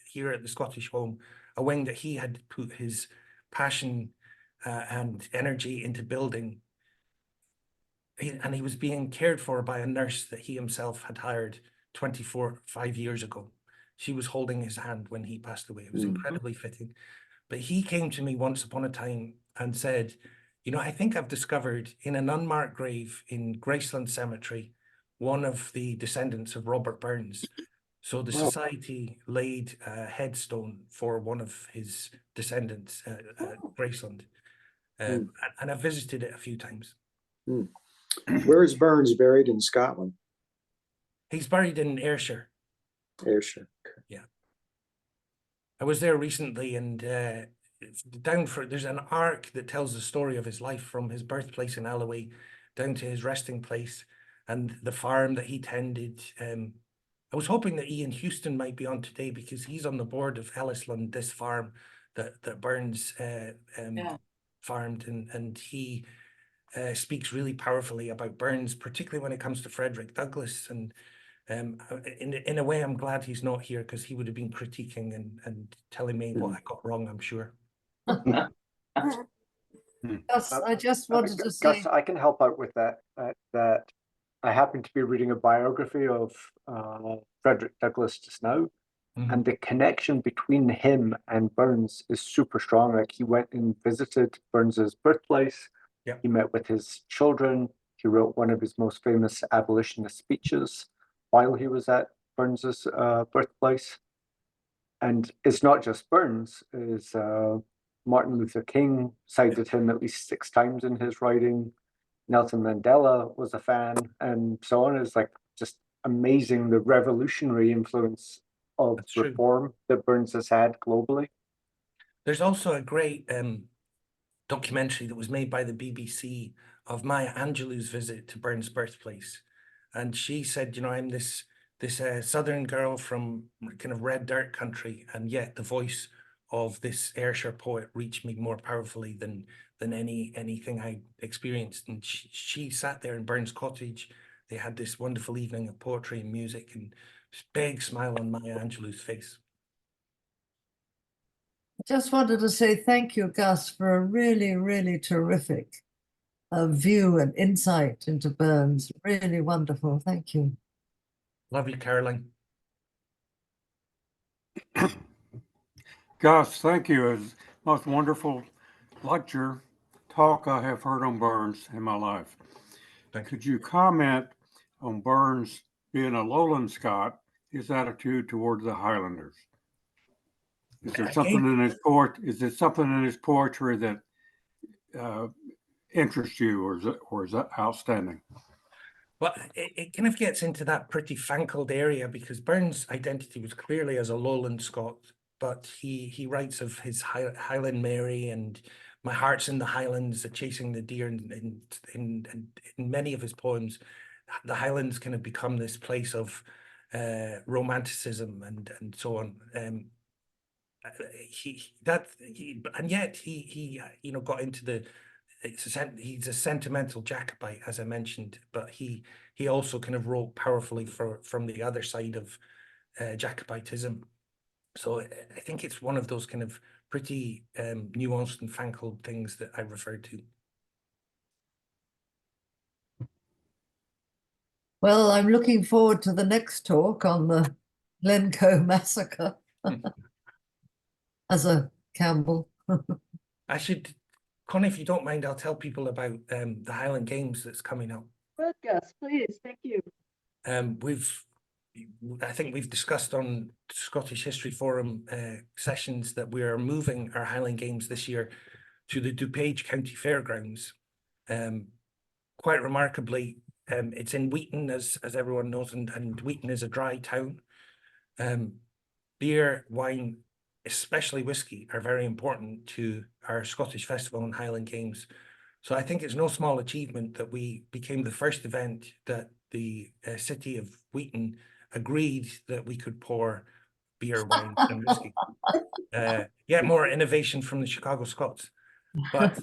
here at the Scottish home, a wing that he had put his passion and energy into building. And he was being cared for by a nurse that he himself had hired 5 years ago. She was holding his hand when he passed away. It was incredibly fitting. But he came to me once upon a time and said, you know, I think I've discovered in an unmarked grave in Graceland Cemetery, one of the descendants of Robert Burns. So the society laid a headstone for one of his descendants at Graceland. And I visited it a few times. Where is Burns buried in Scotland? He's buried in Ayrshire. Ayrshire. Okay. Yeah. I was there recently, and there's an arc that tells the story of his life from his birthplace in Alloway down to his resting place and the farm that he tended. I was hoping that Ian Houston might be on today because he's on the board of Ellisland, this farm that Burns farmed, and he speaks really powerfully about Burns, particularly when it comes to Frederick Douglass. And in a way, I'm glad he's not here because he would have been critiquing and telling me what I got wrong, I'm sure. Gus, I just wanted to say, Gus, I can help out with that. That I happen to be reading a biography of Frederick Douglass just now, and the connection between him and Burns is super strong. Like, he went and visited Burns's birthplace. Yeah. He met with his children. He wrote one of his most famous abolitionist speeches while he was at Burns's birthplace. And it's not just Burns. Is Martin Luther King cited him at least 6 times in his writing. Nelson Mandela was a fan, and so on. It's like just amazing the revolutionary influence of reform that Burns has had globally. There's also a great documentary that was made by the BBC of Maya Angelou's visit to Burns' birthplace. And she said, you know, I'm this southern girl from kind of red dirt country, and yet the voice of this Ayrshire poet reached me more powerfully than anything I experienced. And she sat there in Burns' cottage. They had this wonderful evening of poetry and music, and this big smile on Maya Angelou's face. just wanted to say thank you, Gus, for a really, really terrific view and insight into Burns. Really wonderful. Thank you. Love you, Caroline. Gus, thank you. It was the most wonderful lecture talk I have heard on Burns in my life. Could you comment on Burns being a lowland Scot, his attitude toward the Highlanders? Is there something in his poetry that interests you, or is that outstanding? Well, it kind of gets into that pretty fangled area because Burns' identity was clearly as a lowland Scot, but he writes of his Highland Mary and My Heart's in the Highlands, Chasing the Deer, and in many of his poems, the Highlands kind of become this place of romanticism and so on. And yet he you know, got into the, he's a sentimental Jacobite, as I mentioned, but he also kind of wrote powerfully from the other side of Jacobitism. So I think it's one of those kind of pretty nuanced and fangled things that I referred to. Well, I'm looking forward to the next talk on the Glencoe massacre as a Campbell. I should, Connie, if you don't mind, I'll tell people about the Highland Games that's coming up. Good, Gus, please, thank you. I think we've discussed on Scottish History Forum sessions that we are moving our Highland Games this year to the DuPage County Fairgrounds. Quite remarkably, it's in Wheaton, as everyone knows, and Wheaton is a dry town. Beer, wine, especially whiskey, are very important to our Scottish Festival and Highland Games. So I think it's no small achievement that we became the first event that the city of Wheaton agreed that we could pour beer, wine, and whiskey. Yet more innovation from the Chicago Scots. But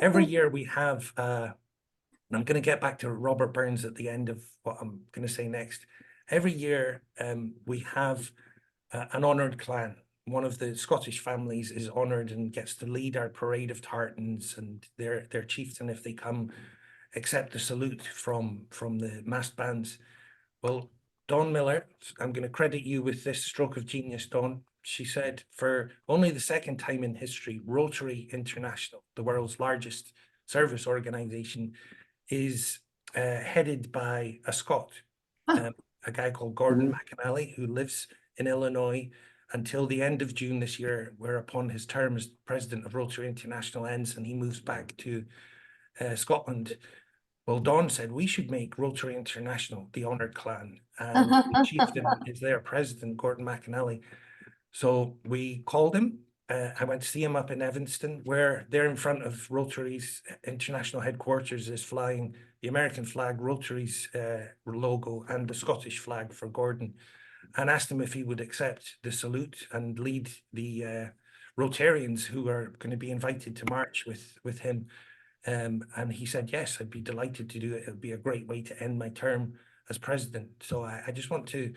every year we have, and I'm going to get back to Robert Burns at the end of what I'm going to say next. Every year we have an honoured clan. One of the Scottish families is honoured and gets to lead our parade of tartans, and their chieftain, if they come, accept the salute from the massed bands. Well, Dawn Miller, I'm going to credit you with this stroke of genius, Dawn. She said, for only the second time in history, Rotary International, the world's largest service organisation, is headed by a Scot, a guy called Gordon McAnally, who lives in Illinois until the end of June this year, whereupon his term as president of Rotary International ends and he moves back to Scotland. Well, Dawn said we should make Rotary International the honoured clan, and the chieftain is their president, Gordon McAnally. So we called him. I went to see him up in Evanston, where there in front of Rotary's international headquarters is flying the American flag, Rotary's logo, and the Scottish flag for Gordon, and asked him if he would accept the salute and lead the Rotarians who are going to be invited to march with him. And he said, yes, I'd be delighted to do it. It'd be a great way to end my term as president. So I just want to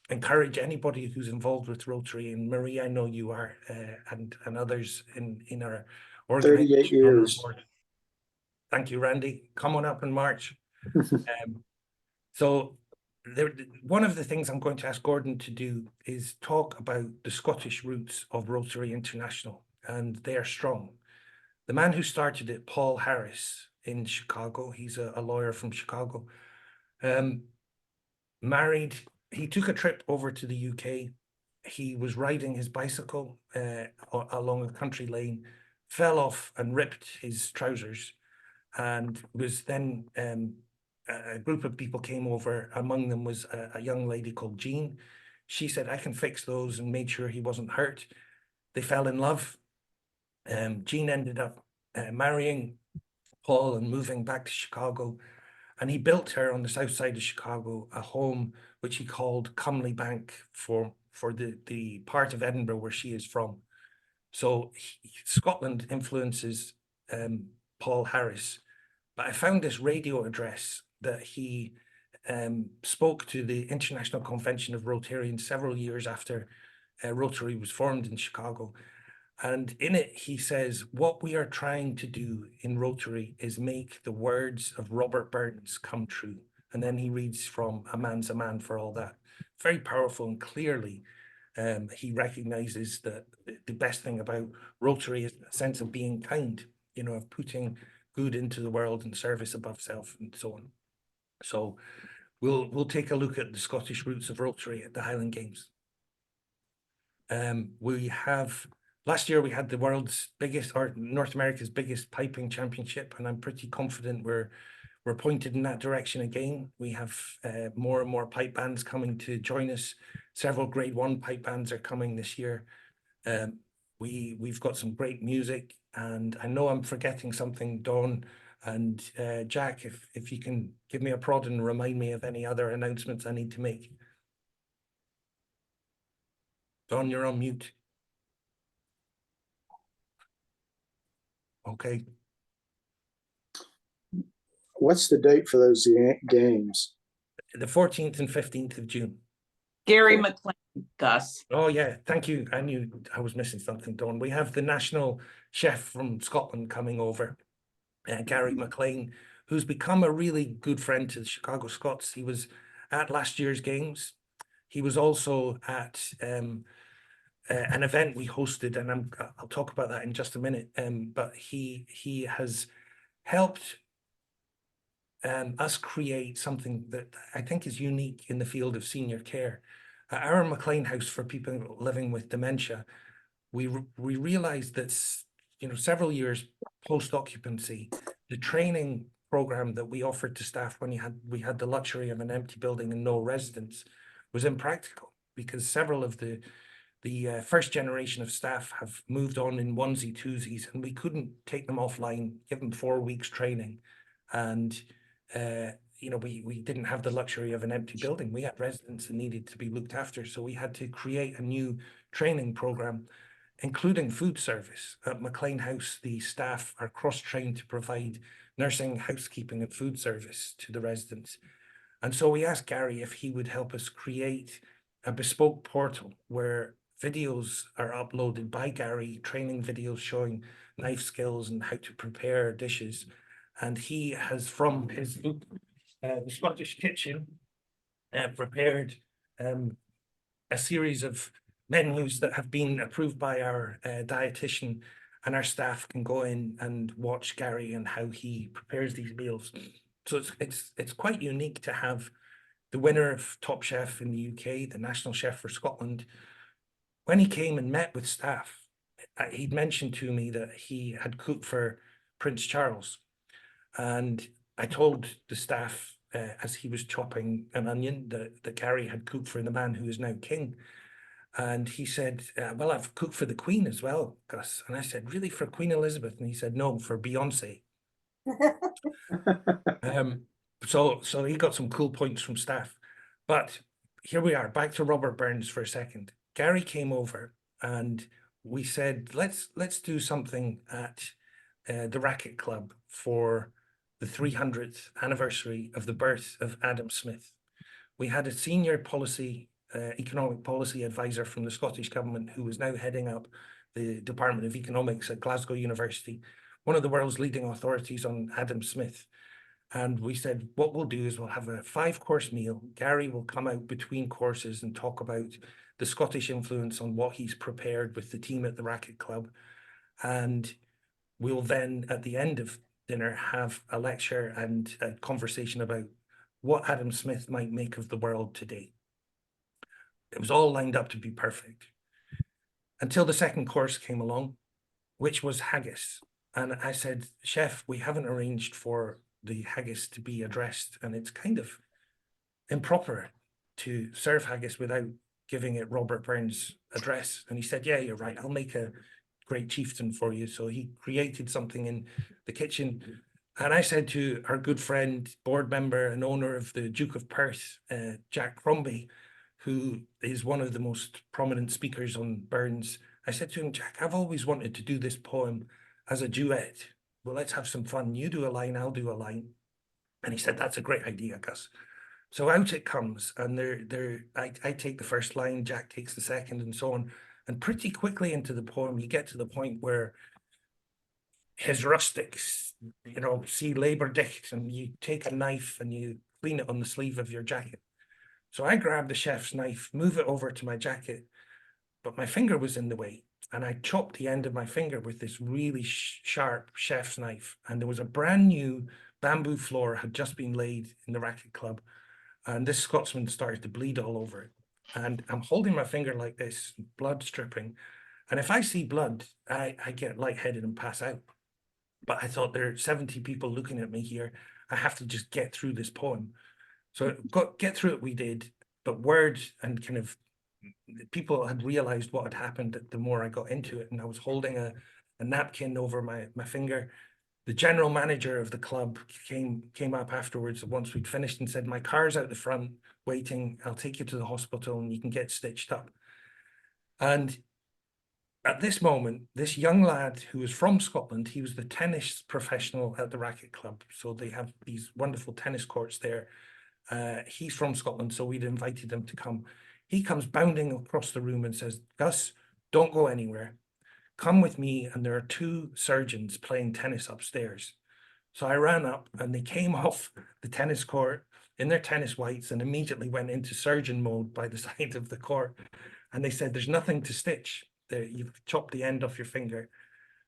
encourage anybody who's involved with Rotary, and Marie, I know you are, and others in our organization. 38 years. Thank you, Randy. Come on up and march. So one of the things I'm going to ask Gordon to do is talk about the Scottish roots of Rotary International, and they are strong. The man who started it, Paul Harris, in Chicago, he's a lawyer from Chicago, married, he took a trip over to the UK. He was riding his bicycle along a country lane, fell off and ripped his trousers, and was then a group of people came over. Among them was a young lady called Jean. She said, I can fix those, and made sure he wasn't hurt. They fell in love. Jean ended up marrying Paul and moving back to Chicago, and he built her on the south side of Chicago a home which he called Cumley Bank for the part of Edinburgh where she is from. So Scotland influences Paul Harris. But I found this radio address that he spoke to the International Convention of Rotarians several years after Rotary was formed in Chicago. And in it, he says, what we are trying to do in Rotary is make the words of Robert Burns come true. And then he reads from A Man's a Man for All That. Very powerful, and clearly he recognizes that the best thing about Rotary is a sense of being kind, you know, of putting good into the world and service above self and so on. So we'll take a look at the Scottish roots of Rotary at the Highland Games. Last year we had the world's biggest, or North America's biggest, piping championship, and I'm pretty confident we're pointed in that direction again. We have more and more pipe bands coming to join us. Several grade 1 pipe bands are coming this year. We've got some great music, and I know I'm forgetting something, Dawn and Jack, if you can give me a prod and remind me of any other announcements I need to make. Dawn, you're on mute. Okay. What's the date for those games? The 14th and 15th of June. Gary McLean, Gus. Oh yeah, thank you. I knew I was missing something, Dawn. We have the national chef from Scotland coming over, Gary McLean, who's become a really good friend to the Chicago Scots. He was at last year's games. He was also at an event we hosted, and I'll talk about that in just a minute. But he has helped us create something that I think is unique in the field of senior care. At our McLean House for people living with dementia, we realized that, you know, several years post-occupancy, the training program that we offered to staff when we had the luxury of an empty building and no residents was impractical, because several of the first generation of staff have moved on in onesie twosies, and we couldn't take them offline, give them 4 weeks training, and you know, we didn't have the luxury of an empty building. We had residents that needed to be looked after, so we had to create a new training program, including food service. At McLean House, the staff are cross-trained to provide nursing, housekeeping, and food service to the residents. And so we asked Gary if he would help us create a bespoke portal where videos are uploaded by Gary, training videos showing knife skills and how to prepare dishes. And he has, from his book, The Scottish Kitchen, prepared a series of menus that have been approved by our dietitian, and our staff can go in and watch Gary and how he prepares these meals. So it's quite unique to have the winner of Top Chef in the UK, the national chef for Scotland. When he came and met with staff, he'd mentioned to me that he had cooked for Prince Charles. And I told the staff as he was chopping an onion that Gary had cooked for the man who is now king. And he said, well, I've cooked for the Queen as well, Gus. And I said, really, for Queen Elizabeth? And he said, no, for Beyonce. So he got some cool points from staff. But here we are, back to Robert Burns for a second. Gary came over and we said, let's do something at the Racket Club for the 300th anniversary of the birth of Adam Smith. We had a senior policy, economic policy advisor from the Scottish Government who was now heading up the Department of Economics at Glasgow University, one of the world's leading authorities on Adam Smith. And we said, what we'll do is we'll have a 5-course meal. Gary will come out between courses and talk about the Scottish influence on what he's prepared with the team at the Racket Club. And we'll then, at the end of dinner, have a lecture and a conversation about what Adam Smith might make of the world today. It was all lined up to be perfect until the second course came along, which was haggis. And I said, chef, we haven't arranged for the haggis to be addressed, and it's kind of improper to serve haggis without giving it Robert Burns' address. And he said, yeah, you're right, I'll make a great chieftain for you. So he created something in the kitchen. And I said to our good friend, board member and owner of the Duke of Perth, Jack Crombie, who is one of the most prominent speakers on Burns, I said to him, Jack, I've always wanted to do this poem as a duet. Well, let's have some fun. You do a line, I'll do a line. And he said, that's a great idea, Gus. So out it comes, and I take the first line, Jack takes the second, and so on. And pretty quickly into the poem, you get to the point where his rustics, you know, see labor dicht, and you take a knife and you clean it on the sleeve of your jacket. So I grab the chef's knife, move it over to my jacket, but my finger was in the way. And I chopped the end of my finger with this really sharp chef's knife. And there was a brand new bamboo floor had just been laid in the Racket Club. And this Scotsman started to bleed all over it. And I'm holding my finger like this, blood dripping. And if I see blood, I get lightheaded and pass out. but I thought there are 70 people looking at me here. I have to just get through this poem. So get through it we did, but words and kind of people had realized what had happened the more I got into it, and I was holding a napkin over my finger. The general manager of the club came up afterwards once we'd finished and said, "My car's out the front waiting. I'll take you to the hospital and you can get stitched up." And at this moment, this young lad who was from Scotland, he was the tennis professional at the racket club. So they have these wonderful tennis courts there. He's from Scotland, so we'd invited him to come. He comes bounding across the room and says, "Gus, don't go anywhere. Come with me, and there are 2 surgeons playing tennis upstairs." So I ran up and they came off the tennis court in their tennis whites and immediately went into surgeon mode by the side of the court. And they said, "There's nothing to stitch. You've chopped the end off your finger."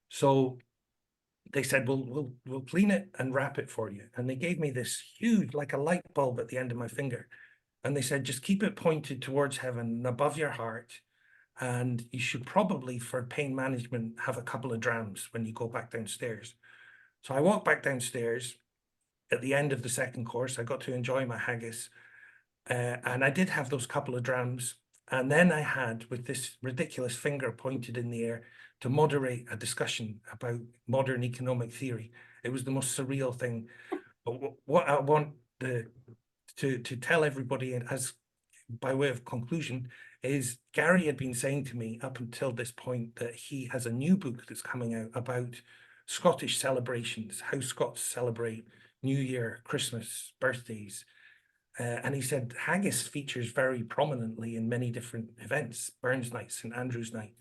So they said, we'll clean it and wrap it for you. And they gave me this huge, like a light bulb at the end of my finger. And they said, "Just keep it pointed towards heaven and above your heart. And you should probably, for pain management, have a couple of drams when you go back downstairs." So I walked back downstairs. At the end of the second course, I got to enjoy my haggis. And I did have those couple of drams. And then I had, with this ridiculous finger pointed in the air, to moderate a discussion about modern economic theory. It was the most surreal thing. But what I want to tell everybody, as by way of conclusion, is Gary had been saying to me up until this point that he has a new book that's coming out about Scottish celebrations, how Scots celebrate New Year, Christmas, birthdays. And he said haggis features very prominently in many different events, Burns Night, St. Andrew's Night.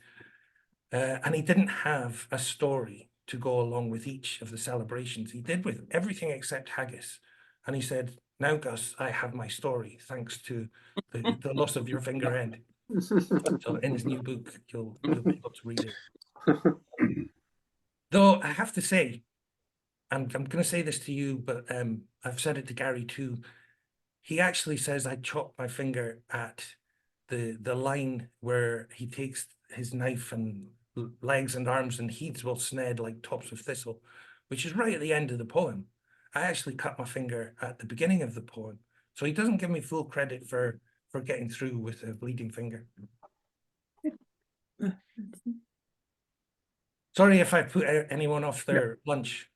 And he didn't have a story to go along with each of the celebrations. He did with everything except haggis. And he said, "Now, Gus, I have my story, thanks to the loss of your finger end." So in his new book, you'll be able to read it. Though I have to say, I'm going to say this to you, but I've said it to Gary too. He actually says I chopped my finger at the line where he takes his knife and legs and arms and heeds will sned like tops of thistle, which is right at the end of the poem. I actually cut my finger at the beginning of the poem. So he doesn't give me full credit for getting through with a bleeding finger. Sorry if I put anyone off their lunch.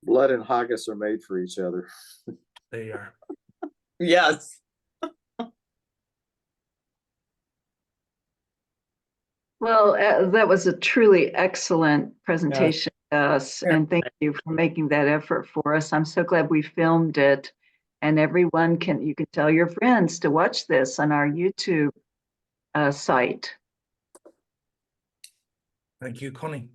Blood and haggis are made for each other. They are. Yes. Well, that was a truly excellent presentation, Gus, and thank you for making that effort for us. I'm so glad we filmed it, and everyone you can tell your friends to watch this on our YouTube site. Thank you, Connie.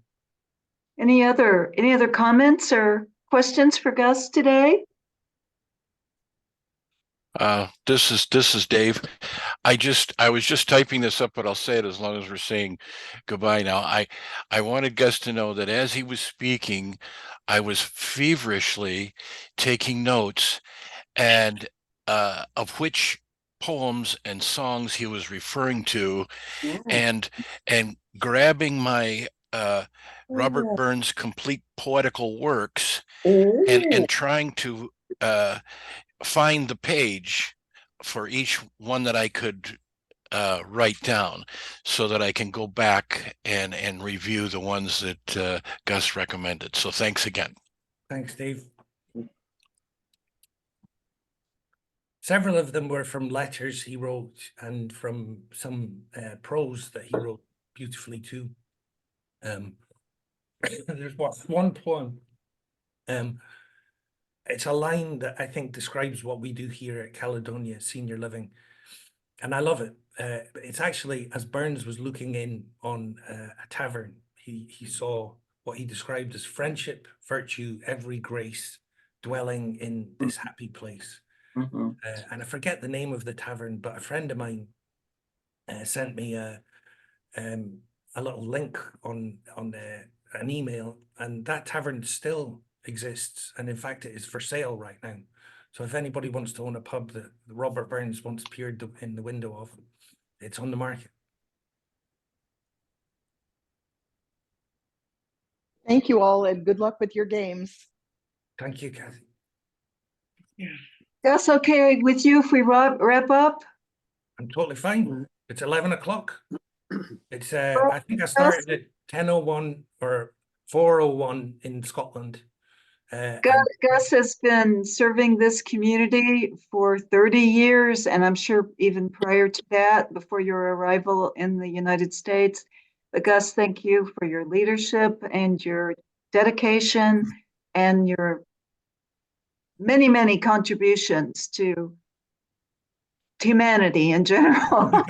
Any other comments or questions for Gus today? This is Dave. I was just typing this up, but I'll say it as long as we're saying goodbye now. I wanted Gus to know that as he was speaking, I was feverishly taking notes and of which poems and songs he was referring to, and grabbing my Robert Burns complete poetical works and trying to find the page for each one that I could write down, so that I can go back and review the ones that Gus recommended. So thanks again. Thanks, Dave. Several of them were from letters he wrote and from some prose that he wrote beautifully too. There's one poem. It's a line that I think describes what we do here at Caledonia Senior Living, and I love it. It's actually, as Burns was looking in on a tavern, he saw what he described as friendship, virtue, every grace, dwelling in this happy place. And I forget the name of the tavern, but a friend of mine sent me a little link on an email, and that tavern still exists, and in fact it is for sale right now. So if anybody wants to own a pub that Robert Burns once appeared in the window of, it's on the market. Thank you all, and good luck with your games. Thank you, Kathy. Gus, okay with you if we wrap up? I'm totally fine. It's 11 o'clock. It's I think I started at 10:01 or 4:01 in Scotland. Gus has been serving this community for 30 years, and I'm sure even prior to that, before your arrival in the United States. But Gus, thank you for your leadership and your dedication and your many, many contributions to humanity in general.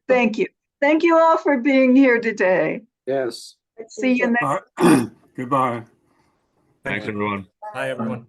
Thank you. Thank you all for being here today. Yes. See you next. Goodbye. Thanks, everyone. Bye, everyone.